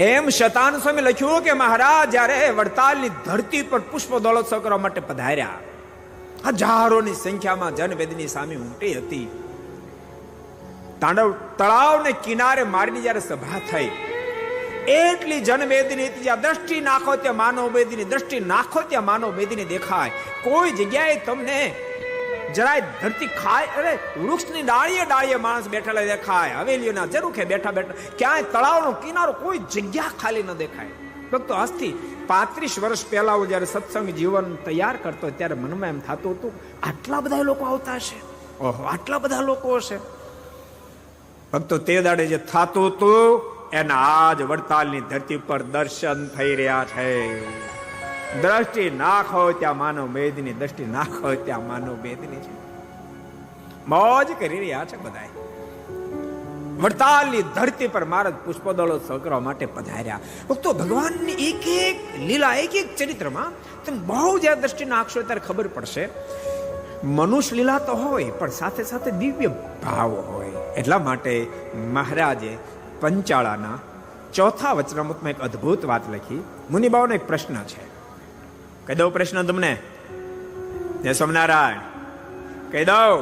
એમ શતાન સ્વામી લખ્યું કે મહારાજ જ્યારે વડતાલની ધરતી પર પુષ્પ દોલોત્સવ કરવા માટે પધાર્યા, હજારોની સંખ્યામાં જનવેદની સામે ઉમટી હતી. તાંડવ તળાવને કિનારે મારીને જ્યારે સભા થઈ, એટલી જનમેદની હતી, જ્યાં દ્રષ્ટિ નાખો ત્યાં માનવ મેદની, દ્રષ્ટિ નાખો ત્યાં માનવ મેદની દેખાય. કોઈ જગ્યાએ તમને જરાય ધરતી ખાય, અરે વૃક્ષની ડાળીએ ડાળીએ માણસ બેઠેલા દેખાય, હવેલીઓના ઝરૂખે બેઠા બેઠા, ક્યાંય તળાવનો કિનારો કોઈ જગ્યા ખાલી ન દેખાય. ભક્તો, આજથી 35 વર્ષ પહેલા હું જયારે સત્સંગ જીવન તૈયાર કરતો, ત્યારે મનમાં એમ થતું હતું, આટલા બધા લોકો આવતા હશે, ઓહો આટલા બધા લોકો હશે. ભક્તો, તે દાડે જે થતું હતું એના આજ વડતાલની ધરતી પર દર્શન થઈ રહ્યા છે. દ્રષ્ટિ નાખો ત્યાં માનવ મેદની, દ્રષ્ટિ નાખો ત્યાં માનવ મેદની છે. મોજ કરી રહ્યા છે બધા. વડતાલની ધરતી પર મહારાજ પુષ્પદોલોત્સવ કરવા માટે પધાર્યા. ભક્તો, ભગવાનની એક એક લીલા, એક એક ચરિત્રમાં તમે બહુ જ્યારે દ્રષ્ટિ નાખશો ત્યારે ખબર પડશે. મનુષ્ય લીલા તો હોય, પણ સાથે સાથે દિવ્ય ભાવ હોય. એટલા માટે મહારાજે પંચાળાના 4થા વચનામૃતમાં એક અદ્ભુત વાત લખી. મુનિભાવનો એક પ્રશ્ન છે, કહી દઉં પ્રશ્ન તમને? જય સ્વામિનારાયણ. કહી દઉં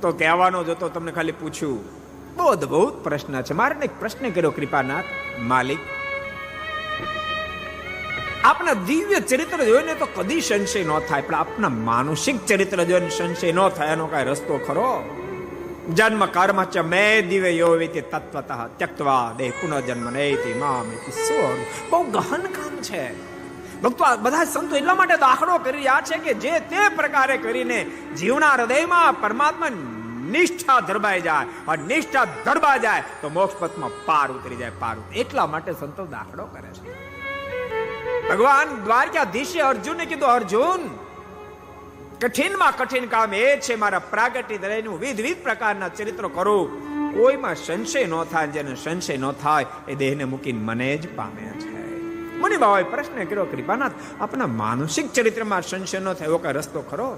તો કહેવાનો જ હતો, તમને ખાલી પૂછ્યું. બહુ અદ્ભુત પ્રશ્ન છે. મારે એક પ્રશ્ન કર્યો, કૃપાનાથ માલિક, આપના દિવ્ય ચરિત્ર જોઈને તો કદી સંશય ન થાય, પણ આપના માનસિક ચરિત્ર જોઈને સંશય ન થાય, એનો કઈ રસ્તો ખરો? જન્મ કર્મ ચ મે દિવ્ય યોવિતિ તત્વતઃ ત્યક્ત્વા દેહ પુનર્જન્મ નૈતિ મામિતિ સોર. બહુ ગહન કામ છે. ભક્તો, આ બધા સંતો એટલા માટે દાખલો કરી રહ્યા છે કે જે તે પ્રકારે કરીને જીવના હૃદયમાં પરમાત્મા નિષ્ઠા ધરબાઈ જાય, અને નિષ્ઠા ધરબાઈ જાય તો મોક્ષ પથમાં પાર ઉતરી જાય, પાર. એટલા માટે સંતો દાખલો કરે છે. ભગવાન દ્વારકાધીશે અર્જુનને કીધું, અર્જુન, કઠિનમાં કઠિન કામ એ છે મારા પ્રાગટ્ય દરેનું વિવિધ પ્રકારના ચરિત્રો કરું, કોઈમાં સંશય ન થાય. જેને સંશય ન થાય એ દેહને મૂકીને મને જ પામે છે. મુનિ બાબાએ પ્રશ્ન કર્યો, કૃપાનાથ, આપના માનસિક ચરિત્રમાં સંશય ન થાય એવો કઈ રસ્તો ખરો?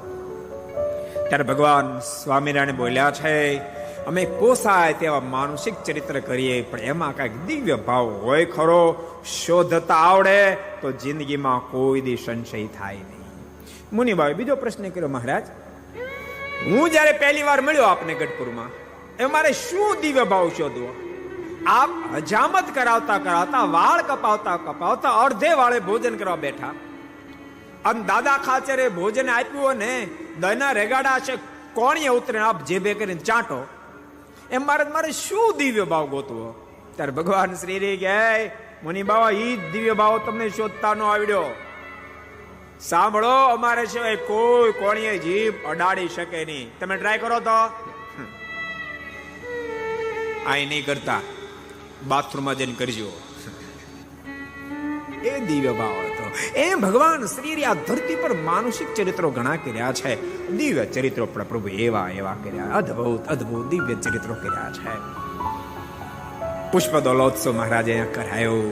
ત્યારે ભગવાન સ્વામિનારાયણ બોલ્યા છે, અમે પોસાય તેવા માનસિક ચરિત્ર કરીએ, પણ એમાં કઈક દિવ્ય ભાવ હોય ખરો. શોધતા આવડે તો જિંદગીમાં કોઈ દી સંશય થાય નહીં. મુનિભાઈ બીજો પ્રશ્ન કર્યો, મહારાજ, હું જયારે પહેલી વાર મળ્યો આપને ગઢપુરમાં, એ મારે શું દિવ્ય ભાવ શોધવો? આપ હજામત કરાવતા કરાવતા, વાળ કપાવતા કપાવતા અડધે વાળે ભોજન કરવા બેઠા, અને દાદા ખાચરે ભોજન આપ્યું ને દહીંના રેગાડા છે, કોણીએ ઉતરે આપ જેબે કરીને ચાટો, એમ મારે શું દિવ્ય ભાવ ગોતવો? ત્યારે ભગવાન શ્રી કહે, મુનિ બાબા, ઈ દિવ્ય ભાવ તમને શોધતા નો આવડ્યો. સાંભળો, અમારે સિવાય કોઈ કોણીએ જીભ અડાડી શકે નહીં. તમે ટ્રાય કરો તો. આ નહીં કરતા, બાથરૂમમાં જઈને કરજો. એ દિવ્ય ભાવ હતો. એ ભગવાન શ્રી આ ધરતી પર માનસિક ચરિત્રો ઘણા કર્યા છે. દિવ્ય ચરિત્રો પણ પ્રભુ એવા એવા કર્યા, અદ્ભુત અદ્ભુત દિવ્ય ચરિત્રો કર્યા છે. પુષ્પદોલોત્સવ મહારાજે અહીંયા કરાયો,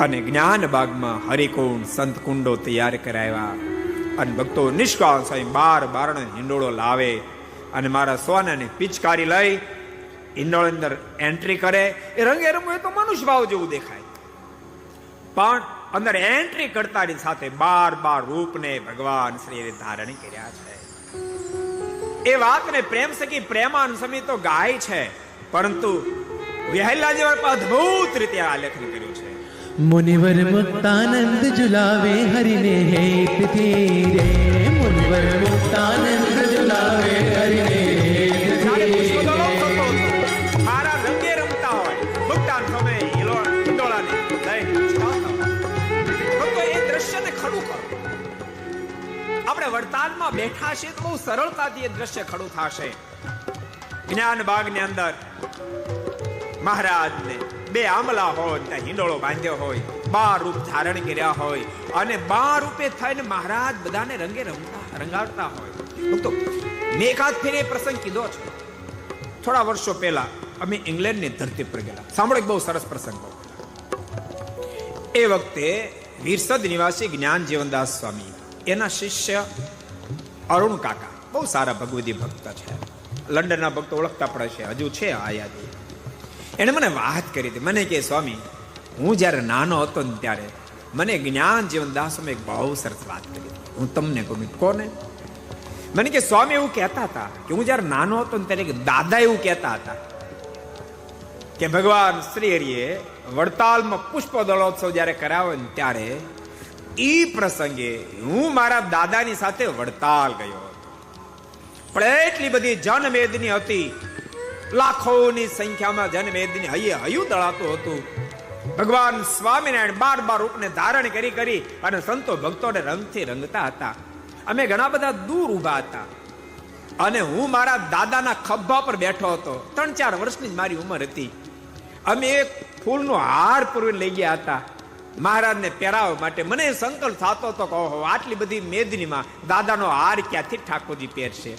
અને જ્ઞાન બાગમાં હરિકુંડ સંત કુંડો તૈયાર કરાવ્યા. અને ભક્તો નિષ્કાળ સ્વામી 12 બારણો હિંડોળો લાવે, અને મારા સોનાની પિચકારી લઈ હિંડોળ અંદર એન્ટ્રી કરે. એ રંગે રંગો તો મનુષ્ય ભાવ જેવું દેખાય, પણ અંદર એન્ટ્રી કરતાની સાથે 12 રૂપને ભગવાન શ્રી ધારણ કર્યા છે. એ વાતને પ્રેમ સખી પ્રેમાન સમી તો ગાય છે, પરંતુ વિહલા જેવા અદ્ભુત રીતે આલેખન કર્યું છે. मुनिवर मुक्तानंद जुलावे हरिने हेत धीरे, मुनिवर मुक्तानंद जुलावे हरिने हेत धीरे. મારા રંગે રમતા હોય, મુક્તાન સમય હિંડોળાને લઈને ભક્તો એ દ્રશ્યને ખડું કરો. આપણે વડતાલમાં બેઠા છીએ તો બહુ સરળતાથી એ દ્રશ્ય ખડું થશે. જ્ઞાન બાગની અંદર મહારાજને 2 આંબલા હોય, ત્યાં હિંડોળો બાંધ્યો હોય, 12 રૂપ ધારણ કર્યા હોય, અને 12 રૂપે થઈને મહારાજ બધાને રંગે રંગાવતા હોય. તો મેં એકાદ ફેરે પ્રસંગ કીધો છે. થોડા વર્ષો પહેલા અમે ઇંગ્લેન્ડની ધરતી પર ગયેલા. સાંભળો, એક બહુ સરસ પ્રસંગ. એ વખતે વિરસદ નિવાસી જ્ઞાન જીવનદાસ સ્વામી, એના શિષ્ય અરુણ કાકા બહુ સારા ભગવદી ભક્ત છે. લંડનના ભક્તો ઓળખતા પડે છે, હજુ છે આયાદી. એને મને વાત કરી હતી. મને કે સ્વામી, હું જ્યારે નાનો હતો ને ત્યારે મને જ્ઞાન જીવનદાસોએ એક બહુ સરસ વાત કરી. હું તમને કહું, કોને? મને કે સ્વામી એવું કહેતા હતા કે હું જ્યારે નાનો હતો ને ત્યારે દાદા એવું કહેતા હતા કે ભગવાન શ્રી હરિએ વડતાલમાં પુષ્પ દળોત્સવ જ્યારે કરાવ્યો ને ત્યારે ઈ પ્રસંગે હું મારા દાદાની સાથે વડતાલ ગયો. પણ એટલી બધી જનમેદની હતી, લાખોની સંખ્યામાં જનમેદની હૈયું દળાતું હતું. ભગવાન સ્વામિનારાયણ 12 રૂપને ધારણ કરી અને સંતો ભક્તોને રંગથી રંગતા હતા. અમે ઘણા બધા દૂર ઊભા હતા અને હું મારા દાદાના ખભા પર બેઠો હતો. 3-4 વર્ષની જ મારી ઉંમર હતી. અમે એક ફૂલનો હાર પૂરવી લઈ ગયા હતા મહારાજને પહેરાવવા માટે. મને સંકલ્પ થતો હતો કે ઓહો, આટલી બધી મેદનીમાં દાદાનો હાર ક્યાંથી ઠાકોરજી પહેરશે.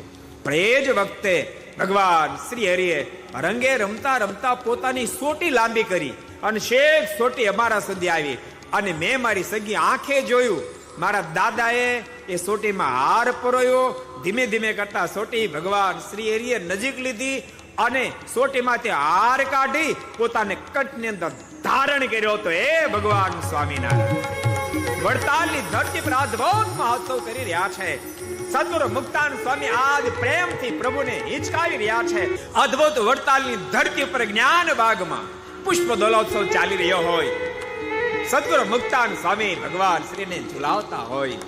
પણ એ જ વખતે ભગવાન શ્રી હરિએ રંગે રમતા રમતા પોતાની સોટી લાંબી કરી અને શેખ સોટી અમારા સુધી આવી અને મેં મારી સગી આંખે જોયું. મારા દાદાએ એ સોટીમાં હાર પરોયો. ધીમે ધીમે કરતા સોટી ભગવાન શ્રી હરિએ નજીક લીધી અને સોટીમાંથી હાર કાઢી પોતાને કટની અંદર ધારણ કર્યો હતો. એ ભગવાન સ્વામિનારાયણ વડતાલની ધરતી પર અદ્ભુત મહોત્સવ કરી રહ્યા છે. સદગુરુ મુક્તાન સ્વામી આજ પ્રેમથી પ્રભુને હિંચકાવી રહ્યા છે. અદ્ભુત વડતાલની ધરતી પર જ્ઞાન બાગમાં પુષ્પ દોલોત્સવ ચાલી રહ્યો હોય, સદગુરુ મુક્તાન સ્વામી ભગવાન શ્રીને ઝુલાવતા હોય.